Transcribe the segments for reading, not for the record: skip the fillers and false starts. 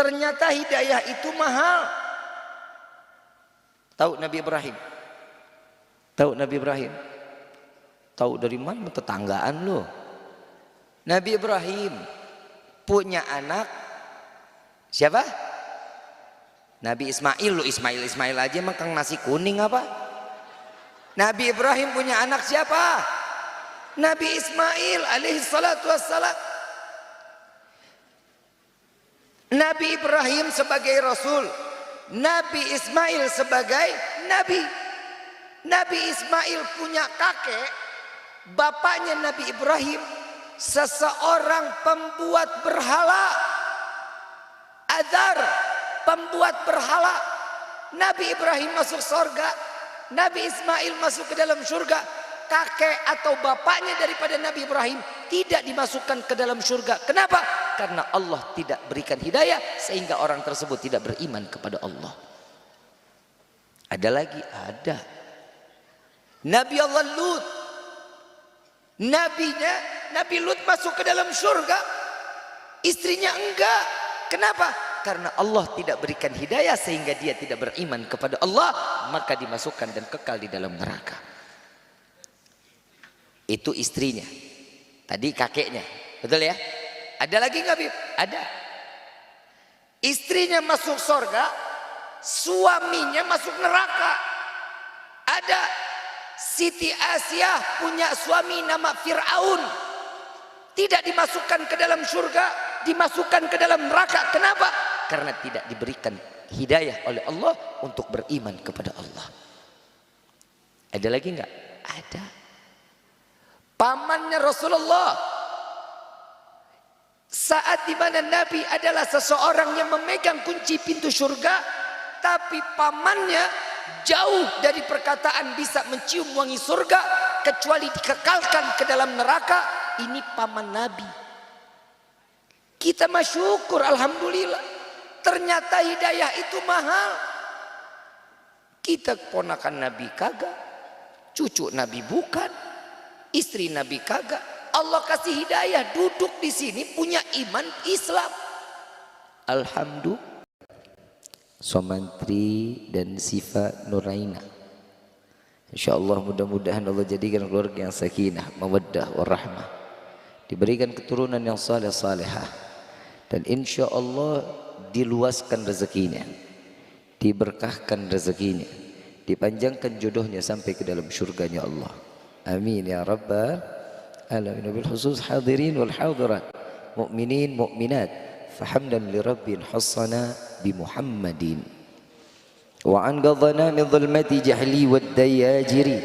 Ternyata hidayah itu mahal. Tahu Nabi Ibrahim? Tahu Nabi Ibrahim? Tahu dari mana? Tetanggaan loh. Nabi Ibrahim punya anak siapa? Nabi Ismail. Lo Ismail aja makan nasi kuning apa? Nabi Ibrahim punya anak siapa? Nabi Ismail alaihi salatu wassalam. Nabi Ibrahim sebagai Rasul, Nabi Ismail sebagai Nabi. Nabi Ismail punya kakek, bapaknya Nabi Ibrahim, seseorang pembuat berhala. Azar, pembuat berhala. Nabi Ibrahim masuk surga, Nabi Ismail masuk ke dalam surga. Kakek atau bapaknya daripada Nabi Ibrahim tidak dimasukkan ke dalam surga. Kenapa? Karena Allah tidak berikan hidayah sehingga orang tersebut tidak beriman kepada Allah. Ada lagi? Ada. Nabi Allah Lut. Nabi Lut masuk ke dalam surga. Istrinya enggak. Kenapa? Karena Allah tidak berikan hidayah sehingga dia tidak beriman kepada Allah, maka dimasukkan dan kekal di dalam neraka. Itu istrinya. Tadi kakeknya. Betul ya? Ada lagi nggak, Bib? Ada. Istrinya masuk surga, suaminya masuk neraka. Ada. Siti Asyah punya suami nama Fir'aun. Tidak dimasukkan ke dalam surga, dimasukkan ke dalam neraka. Kenapa? Karena tidak diberikan hidayah oleh Allah untuk beriman kepada Allah. Ada lagi nggak? Ada. Pamannya Rasulullah, saat dimana Nabi adalah seseorang yang memegang kunci pintu surga, tapi pamannya jauh dari perkataan bisa mencium wangi surga kecuali dikekalkan ke dalam neraka. Ini paman Nabi. Kita masyukur, alhamdulillah. Ternyata hidayah itu mahal. Kita keponakan Nabi kagak, cucu Nabi bukan, istri Nabi kagak. Allah kasih hidayah, duduk di sini punya iman Islam. Alhamdulillah. Somantri dan Sifa Nuraina. InsyaAllah mudah-mudahan Allah jadikan keluarga yang sakinah, mawaddah, warahmah. Diberikan keturunan yang saleh-salehah. Dan insyaallah diluaskan rezekinya, diberkahkan rezekinya, dipanjangkan jodohnya sampai ke dalam syurganya Allah. Amin ya rabbal alamin. Bil khusus hadirin wal hadirat, mu'minin mu'minat, fahamdan li rabbil hassana bi Muhammadin wa an qadhana min dhulmati jahli wad dayajiri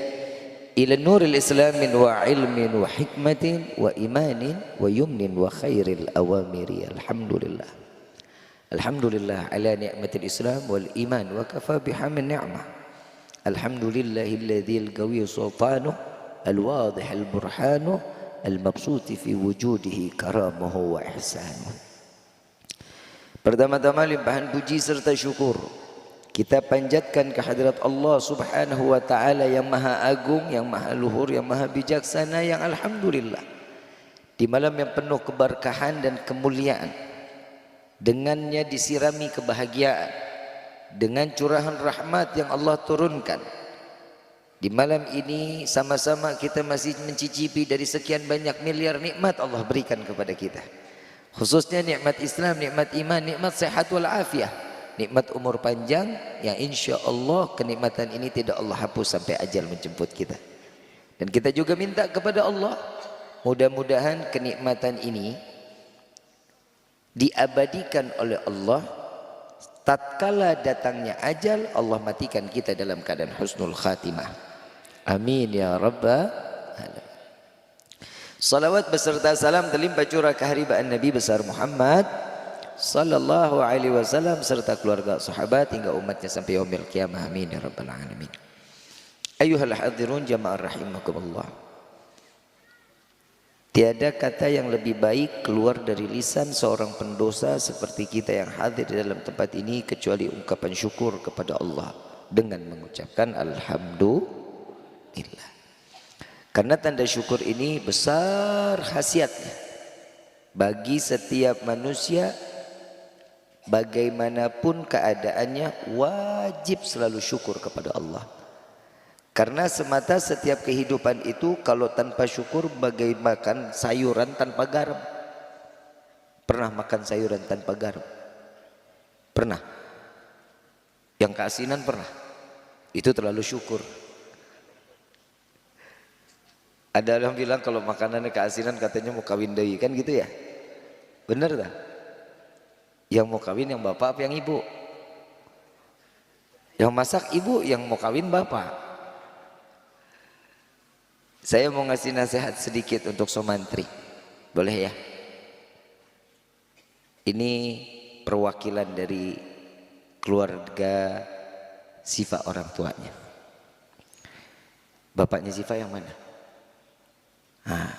ila nuril islamin wa ilmin wa hikmatin wa imanin wa yumnin wa khairil awamiri. Alhamdulillah. Alhamdulillah ala ni'matil islam wal iman wa kafa bihamin ni'mah. Alhamdulillahilladzi al-qawi sultanuh al-wadih al-burhanuh al-mabsuti fi wujudihi karamuhu wa ihsanuh. Pertama-tama limpahan puji serta syukur kita panjatkan kehadirat Allah subhanahu wa ta'ala yang maha agung, yang maha luhur, yang maha bijaksana, yang alhamdulillah di malam yang penuh keberkahan dan kemuliaan, dengannya disirami kebahagiaan, dengan curahan rahmat yang Allah turunkan. Di malam ini sama-sama kita masih mencicipi dari sekian banyak miliar nikmat Allah berikan kepada kita, khususnya nikmat Islam, nikmat iman, nikmat sehat wal afiyah, nikmat umur panjang yang insya Allah kenikmatan ini tidak Allah hapus sampai ajal menjemput kita. Dan kita juga minta kepada Allah, mudah-mudahan kenikmatan ini diabadikan oleh Allah. Tatkala datangnya ajal, Allah matikan kita dalam keadaan husnul khatimah. Amin ya rabbal alamin. Salawat beserta salam terlimpah curah keharibaan Nabi besar Muhammad sallallahu alaihi wasallam serta keluarga sahabat hingga umatnya sampai yaumil qiyamah. Amin ya rabbal alamin. Ayyuhal hadirun jamaah rahimakumullah. Tiada kata yang lebih baik keluar dari lisan seorang pendosa seperti kita yang hadir di dalam tempat ini kecuali ungkapan syukur kepada Allah dengan mengucapkan alhamdulillah. Karena tanda syukur ini besar khasiatnya bagi setiap manusia bagaimanapun keadaannya wajib selalu syukur kepada Allah. Karena semata setiap kehidupan itu kalau tanpa syukur bagai makan sayuran tanpa garam. Pernah makan sayuran tanpa garam? Pernah? Yang keasinan pernah? Itu terlalu syukur. Ada orang bilang kalau makanannya keasinan katanya mau kawin deui, kan gitu ya? Bener tak? Yang mau kawin yang bapak apa yang ibu? Yang masak ibu, yang mau kawin bapak. Saya mau ngasih nasihat sedikit untuk somantri. Boleh ya? Ini perwakilan dari keluarga Sifa orang tuanya. Bapaknya Sifa yang mana? Nah,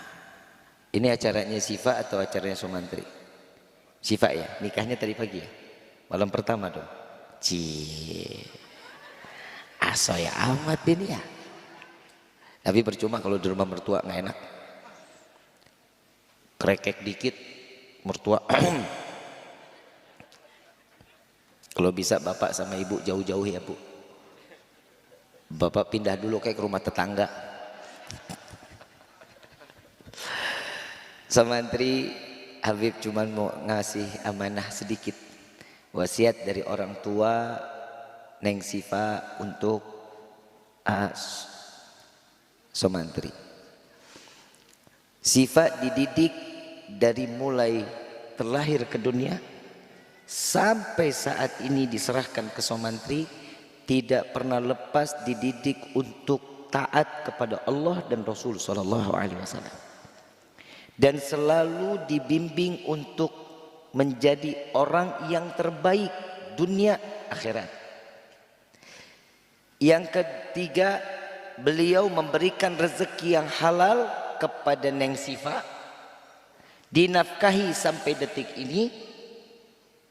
ini acaranya Sifa atau acaranya somantri? Sifa ya, nikahnya tadi pagi ya? Malam pertama dong. Cie, asoy amat ini ya. Tapi percuma kalau di rumah mertua nggak enak. Krekek dikit mertua. Kalau bisa bapak sama ibu jauh-jauh ya bu. Bapak pindah dulu kayak ke rumah tetangga. Somantri Habib cuman mau ngasih amanah sedikit. Wasiat dari orang tua Neng Sifa untuk somantri. Sifa dididik dari mulai terlahir ke dunia sampai saat ini diserahkan ke somantri, tidak pernah lepas dididik untuk taat kepada Allah dan Rasul sallallahu alaihi wasallam. Dan selalu dibimbing untuk menjadi orang yang terbaik dunia akhirat. Yang ketiga, beliau memberikan rezeki yang halal kepada Neng Sifa, dinafkahi sampai detik ini.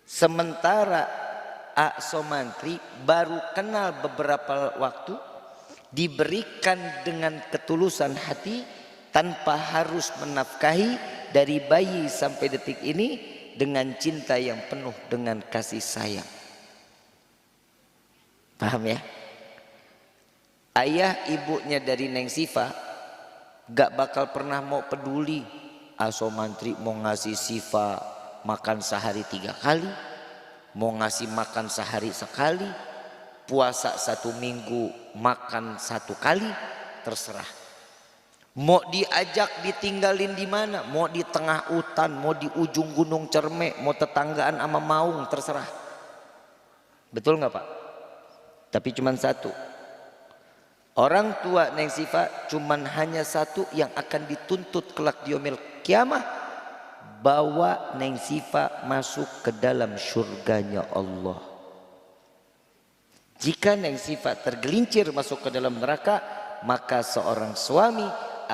Sementara somantri baru kenal beberapa waktu, diberikan dengan ketulusan hati tanpa harus menafkahi, dari bayi sampai detik ini dengan cinta yang penuh dengan kasih sayang. Paham ya? Ayah ibunya dari Neng Sifa gak bakal pernah mau peduli somantri mau ngasih Sifa makan sehari 3 kali, mau ngasih makan sehari sekali, puasa 1 minggu makan 1 kali, terserah. Mau diajak ditinggalin di mana, mau di tengah hutan, mau di ujung gunung Cerme, mau tetanggaan sama Maung, terserah. Betul nggak Pak? Tapi cuman satu, orang tua Neng Sifa cuman hanya satu yang akan dituntut kelak di yaumil kiamah, bawa Neng Sifa masuk ke dalam surganya Allah. Jika Neng Sifa tergelincir masuk ke dalam neraka, maka seorang suami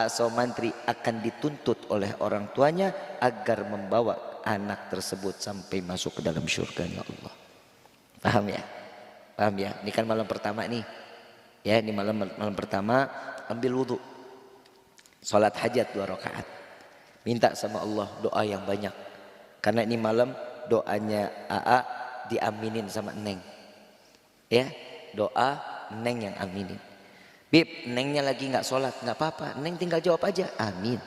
somantri akan dituntut oleh orang tuanya agar membawa anak tersebut sampai masuk ke dalam surganya Allah. Paham ya? Paham ya? Ini kan malam pertama nih. Ya, ini malam pertama, ambil wudhu, sholat hajat 2 rakaat, minta sama Allah doa yang banyak, karena ini malam doanya AA diaminin sama Neng. Ya, doa Neng yang aminin. Bib, Nengnya lagi nggak sholat, nggak apa-apa, Neng tinggal jawab aja, amin.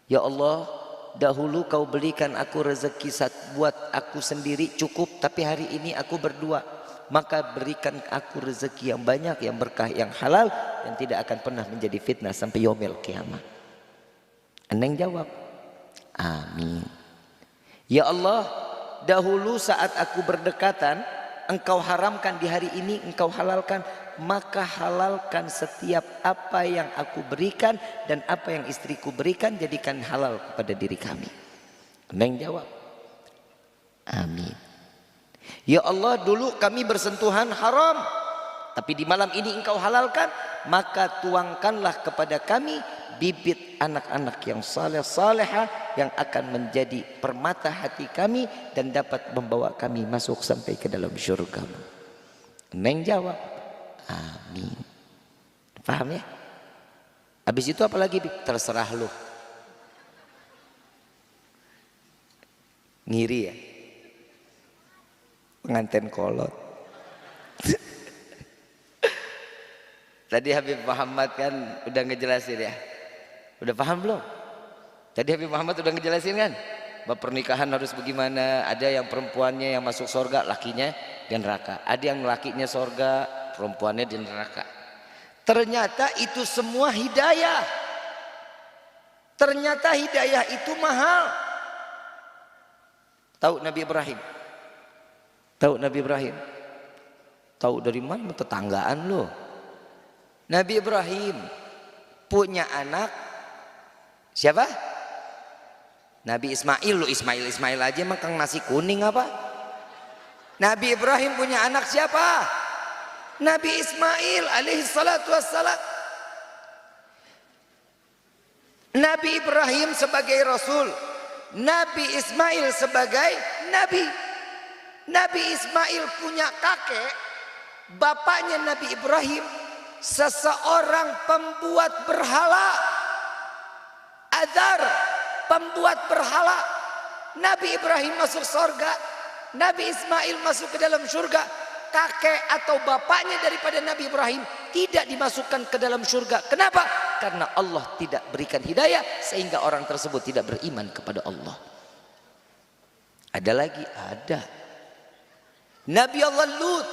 Ya Allah, dahulu kau belikan aku rezeki buat aku sendiri cukup, tapi hari ini aku berdua, maka berikan aku rezeki yang banyak, yang berkah, yang halal, yang tidak akan pernah menjadi fitnah sampai yaumil kiamah. Neng jawab, amin. Ya Allah, dahulu saat aku berdekatan, engkau haramkan, di hari ini engkau halalkan, maka halalkan setiap apa yang aku berikan dan apa yang istriku berikan, jadikan halal kepada diri kami. Neng jawab, amin. Ya Allah, dulu kami bersentuhan haram, tapi di malam ini engkau halalkan, maka tuangkanlah kepada kami bibit anak-anak yang saleh salehah yang akan menjadi permata hati kami dan dapat membawa kami masuk sampai ke dalam syurga-Mu. Neng jawab, amin. Paham ya? Habis itu apa lagi? Terserah lu. Ngiri ya? pengantin kolot. Tadi Habib Muhammad kan udah ngejelasin ya. Udah paham belum? Tadi Habib Muhammad udah ngejelasin kan? Bahwa pernikahan harus bagaimana. Ada yang perempuannya yang masuk surga, lakinya di neraka. Ada yang lakinya surga, perempuannya di neraka. Ternyata itu semua hidayah. Ternyata hidayah itu mahal. Tahu Nabi Ibrahim? Tahu Nabi Ibrahim? Tahu dari mana? Tetanggaan loh. Nabi Ibrahim punya anak siapa? Nabi Ismail. Lo Ismail aja makan nasi kuning apa? Nabi Ibrahim punya anak siapa? Nabi Ismail alaihi salatu wassalam. Nabi Ibrahim sebagai rasul, Nabi Ismail sebagai nabi. Nabi Ismail punya kakek, bapaknya Nabi Ibrahim seseorang pembuat berhala, Azar, pembuat berhala. Nabi Ibrahim masuk surga, Nabi Ismail masuk ke dalam surga. Kakek atau bapaknya daripada Nabi Ibrahim tidak dimasukkan ke dalam surga. Kenapa? Karena Allah tidak berikan hidayah sehingga orang tersebut tidak beriman kepada Allah. Ada lagi? Ada. Nabi Allah Lut,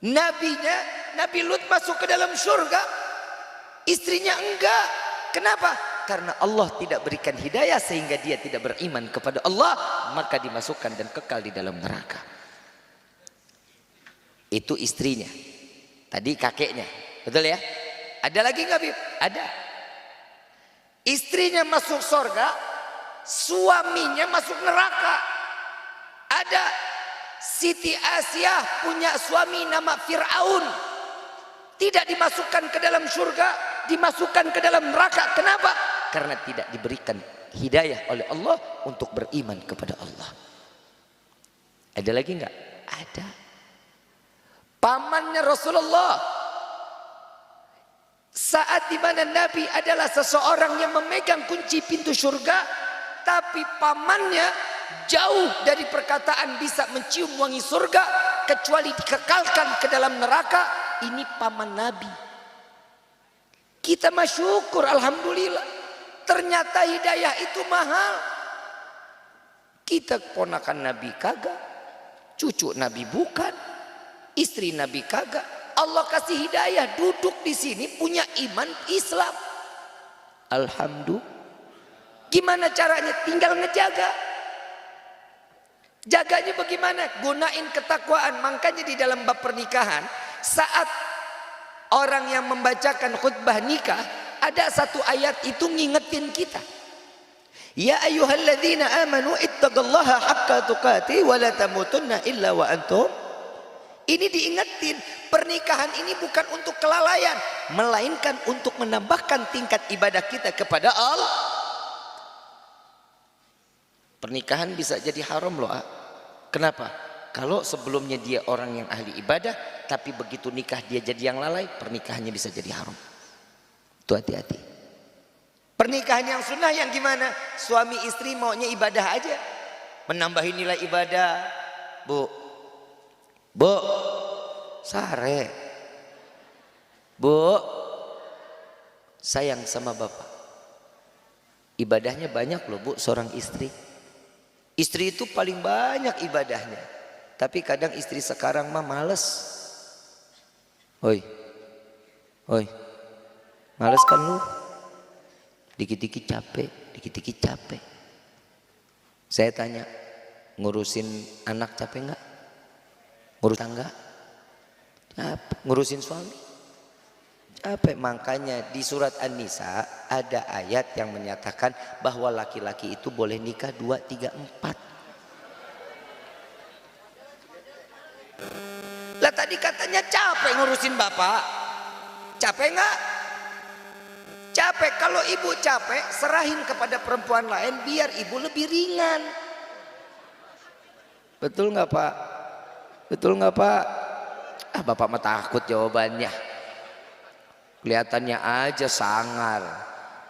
nabinya Nabi Lut masuk ke dalam surga, istrinya enggak. Kenapa? Karena Allah tidak berikan hidayah sehingga dia tidak beriman kepada Allah, maka dimasukkan dan kekal di dalam neraka. Itu istrinya. Tadi kakeknya, betul ya? Ada lagi nggak, Bib? Ada. Istrinya masuk surga, suaminya masuk neraka. Ada. Siti Asyah punya suami nama Fir'aun, tidak dimasukkan ke dalam surga, dimasukkan ke dalam neraka. Kenapa? Karena tidak diberikan hidayah oleh Allah untuk beriman kepada Allah. Ada lagi nggak? Ada. Pamannya Rasulullah, saat dimana Nabi adalah seseorang yang memegang kunci pintu surga, tapi pamannya jauh dari perkataan bisa mencium wangi surga, kecuali dikekalkan ke dalam neraka. Ini paman Nabi. Kita masyukur, alhamdulillah. Ternyata hidayah itu mahal. Kita ponakan Nabi kagak, cucu Nabi bukan, istri Nabi kagak. Allah kasih hidayah, duduk di sini punya iman Islam. Alhamdulillah. Gimana caranya? Tinggal ngejaga. Jaganya bagaimana? Gunain ketakwaan. Makanya di dalam bab pernikahan, saat orang yang membacakan khutbah nikah, ada satu ayat itu ngingetin kita. Ya ayyuhalladzina amanu ittaqallaha haqqa tuqatih wa la tamutunna illa wa antum. Ini diingetin, pernikahan ini bukan untuk kelalaian, melainkan untuk menambahkan tingkat ibadah kita kepada Allah. Pernikahan bisa jadi haram loh. Kenapa? Kalau sebelumnya dia orang yang ahli ibadah, tapi begitu nikah dia jadi yang lalai, pernikahannya bisa jadi haram. Itu hati-hati. Pernikahan yang sunnah yang gimana? Suami istri maunya ibadah aja, menambahi nilai ibadah. Bu, sare. Bu, sayang sama bapak. Ibadahnya banyak loh bu, seorang istri. Istri itu paling banyak ibadahnya. Tapi kadang istri sekarang mah males. Oi, males kan lu? Dikit-dikit capek, dikit-dikit capek. Saya tanya, ngurusin anak capek nggak? Ngurus tangga? Capek. Ngurusin suami? Capek. Makanya di surat An-Nisa ada ayat yang menyatakan bahwa laki-laki itu boleh nikah 2, 3, 4. Lah tadi katanya capek ngurusin bapak. Capek nggak? Capek. Kalau ibu capek, serahin kepada perempuan lain biar ibu lebih ringan. Betul nggak Pak? Betul nggak Pak? Ah, bapak mah takut jawabannya. Kelihatannya aja sangar,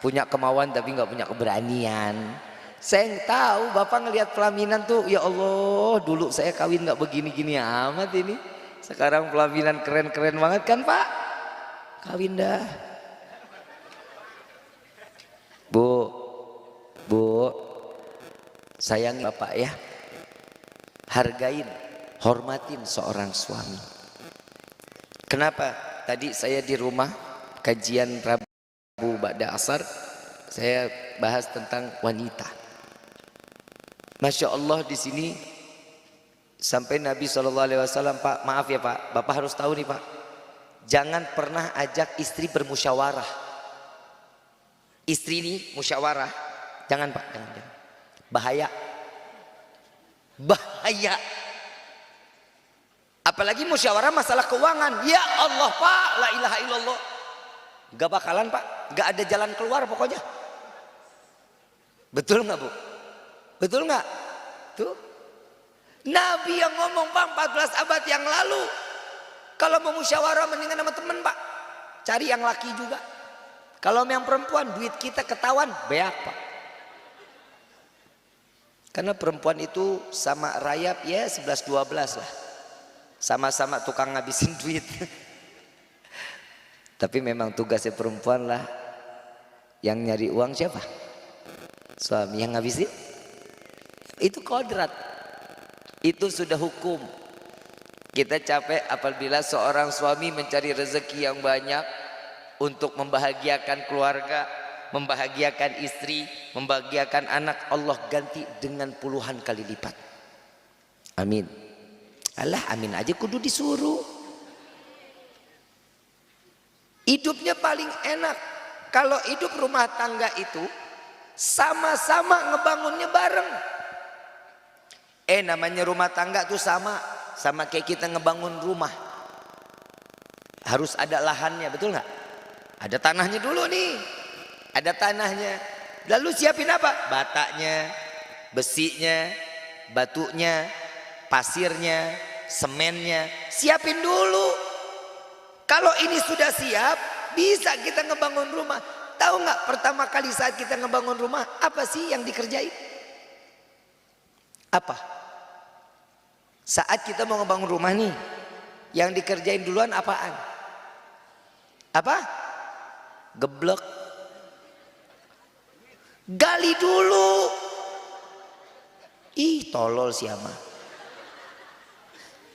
punya kemauan tapi nggak punya keberanian. Saya tahu bapak ngelihat pelaminan tuh, ya Allah, dulu saya kawin nggak begini-gini amat ini. Sekarang pelaminan keren-keren banget kan pak? Kawin dah. Bu, bu, sayangi bapak ya. Hargain, hormatin seorang suami. Kenapa? Tadi saya di rumah kajian Rabu ba'da asar, saya bahas tentang wanita. Masya Allah di sini sampai Nabi SAW, Pak, maaf ya Pak, Bapak harus tahu nih Pak, jangan pernah ajak istri bermusyawarah. Istri ini musyawarah, jangan Pak, jangan. Bahaya, bahaya. Apalagi musyawarah masalah keuangan. Ya Allah Pak, la ilaha illallah. Gak bakalan Pak, gak ada jalan keluar pokoknya. Betul nggak Bu? Betul nggak? Tuh, Nabi yang ngomong Pak 14 abad yang lalu, kalau mau musyawarah mendingan sama temen Pak, cari yang laki juga. Kalau yang perempuan, duit kita ketahuan beak Pak. Karena perempuan itu sama rayap ya 11-12 lah, sama-sama tukang ngabisin duit. Tapi memang tugasnya perempuan lah, yang nyari uang siapa? Suami yang ngabisin. Itu kodrat, itu sudah hukum. Kita capek apabila seorang suami mencari rezeki yang banyak untuk membahagiakan keluarga, membahagiakan istri, membahagiakan anak. Allah ganti dengan puluhan kali lipat. Amin. Alah, amin aja kudu disuruh. Hidupnya paling enak kalau hidup rumah tangga itu sama-sama ngebangunnya bareng. Namanya rumah tangga tuh sama kayak kita ngebangun rumah. Harus ada lahannya, betul nggak? Ada tanahnya dulu nih, ada tanahnya. Lalu siapin apa? Batanya, besinya, batunya, pasirnya, semennya. Siapin dulu. Kalau ini sudah siap, bisa kita ngebangun rumah. Tahu nggak pertama kali saat kita ngebangun rumah, apa sih yang dikerjain? Apa? Saat kita mau ngebangun rumah nih, yang dikerjain duluan apaan? Apa? Geblek. Gali dulu. Ih, tolol siapa?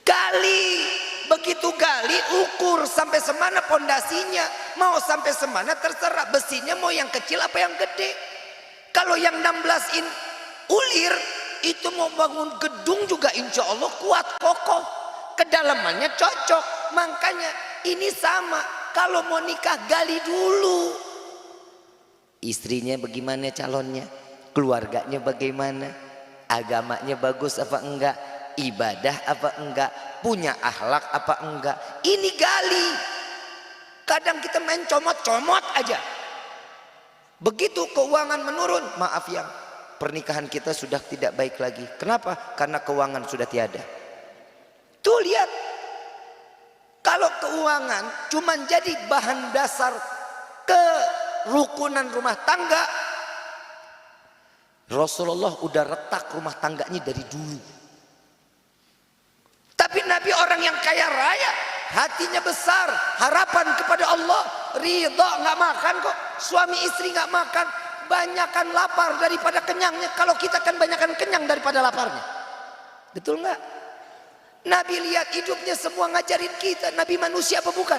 Gali. Begitu gali, ukur sampai semana pondasinya. Mau sampai semana terserah. Besinya mau yang kecil apa yang gede. Kalau yang 16 in ulir, itu mau bangun gedung juga insya Allah kuat kokoh, kedalamannya cocok. Makanya ini sama, kalau mau nikah gali dulu. Istrinya bagaimana calonnya, keluarganya bagaimana, agamanya bagus apa enggak, ibadah apa enggak, punya akhlak apa enggak. Ini gali. Kadang kita main comot-comot aja. Begitu keuangan menurun, maaf yang pernikahan kita sudah tidak baik lagi. Kenapa? Karena keuangan sudah tiada. Tuh lihat, kalau keuangan cuma jadi bahan dasar kerukunan rumah tangga, Rasulullah udah retak rumah tangganya dari dulu. Tapi Nabi orang yang kaya raya, hatinya besar, harapan kepada Allah, ridha, nggak makan kok, suami istri nggak makan. Banyakan lapar daripada kenyangnya. Kalau kita kan banyakan kenyang daripada laparnya. Betul nggak? Nabi lihat hidupnya semua ngajarin kita. Nabi manusia apa bukan?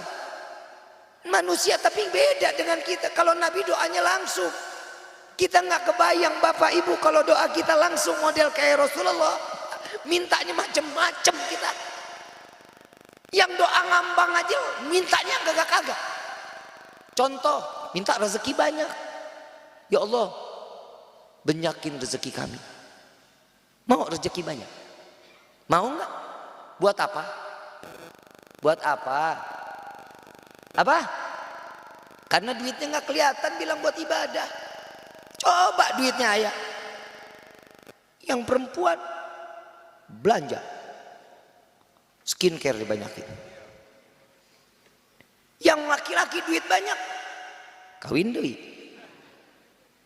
Manusia tapi beda dengan kita. Kalau Nabi doanya langsung, kita nggak kebayang Bapak Ibu kalau doa kita langsung model kayak Rasulullah. Mintanya macem-macem kita. Yang doa ngambang aja mintanya kagak-kagak. Contoh, minta rezeki banyak. Ya Allah, banyakin rezeki kami. Mau rezeki banyak? Mau nggak? Buat apa? Buat apa? Apa? Karena duitnya nggak kelihatan, bilang buat ibadah. Coba duitnya ayah. Yang perempuan belanja, skincare dibanyakin. Yang laki-laki duit banyak, kawin duit.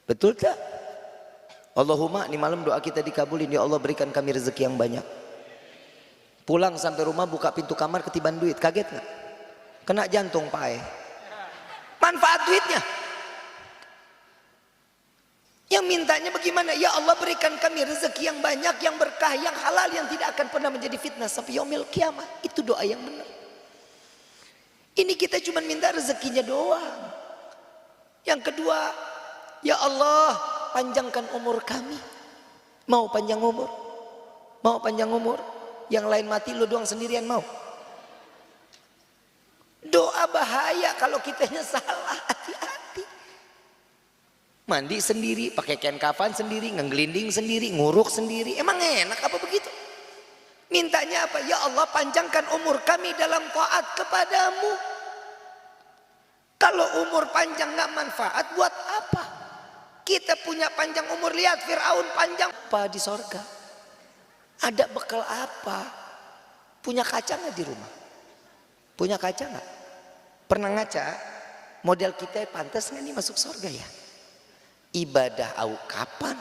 Betul tak? Allahumma, ini malam doa kita dikabulin, ya Allah berikan kami rezeki yang banyak. Pulang sampai rumah buka pintu kamar ketiban duit, kaget nggak? Kena jantung Pak. Manfaat duitnya. Yang mintanya bagaimana? Ya Allah berikan kami rezeki yang banyak, yang berkah, yang halal, yang tidak akan pernah menjadi fitnah sampai yaumil kiamah. Itu doa yang benar. Ini kita cuma minta rezekinya doang. Yang kedua, ya Allah panjangkan umur kami. Mau panjang umur? Mau panjang umur? Yang lain mati, lu doang sendirian mau? Doa bahaya kalau kitanya salah, hati-hati. Mandi sendiri, pakai kain kafan sendiri, ngegelinding sendiri, nguruk sendiri. Emang enak apa begitu? Mintanya apa? Ya Allah panjangkan umur kami dalam taat kepadamu. Kalau umur panjang nggak manfaat, buat apa? Kita punya panjang umur, lihat Fir'aun panjang apa di sorga? Ada bekal apa? Punya kaca nggak di rumah? Punya kaca nggak? Pernah ngaca? Model kita pantas nggak nih masuk sorga ya? Ibadah au kapan?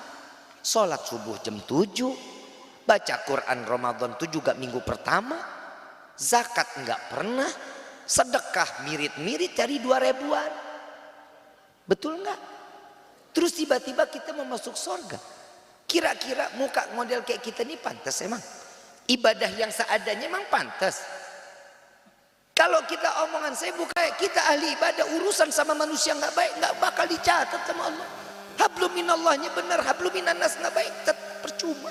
Sholat subuh jam 7, baca Quran Ramadan itu juga minggu pertama, zakat nggak pernah, sedekah mirit-mirit cari 2000-an. Betul nggak? Terus tiba-tiba kita mau masuk sorga. Kira-kira muka model kayak kita ini pantas emang? Ibadah yang seadanya emang pantas? Kalau kita omongan saya bukan kita ahli ibadah, urusan sama manusia nggak baik nggak bakal dicatat sama Allah. Hablum minallahnya benar, hablum minannas nggak baik, percuma.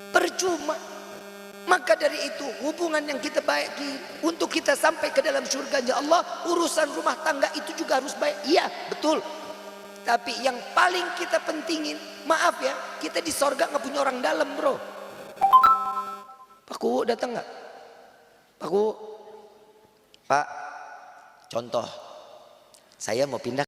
Percuma. Maka dari itu hubungan yang kita baiki untuk kita sampai ke dalam surganya Allah, urusan rumah tangga itu juga harus baik. Iya betul. Tapi yang paling kita pentingin, maaf ya, kita di sorga nggak punya orang dalam bro. Pak Ku datang nggak? Pak Ku, Pak, contoh, saya mau pindah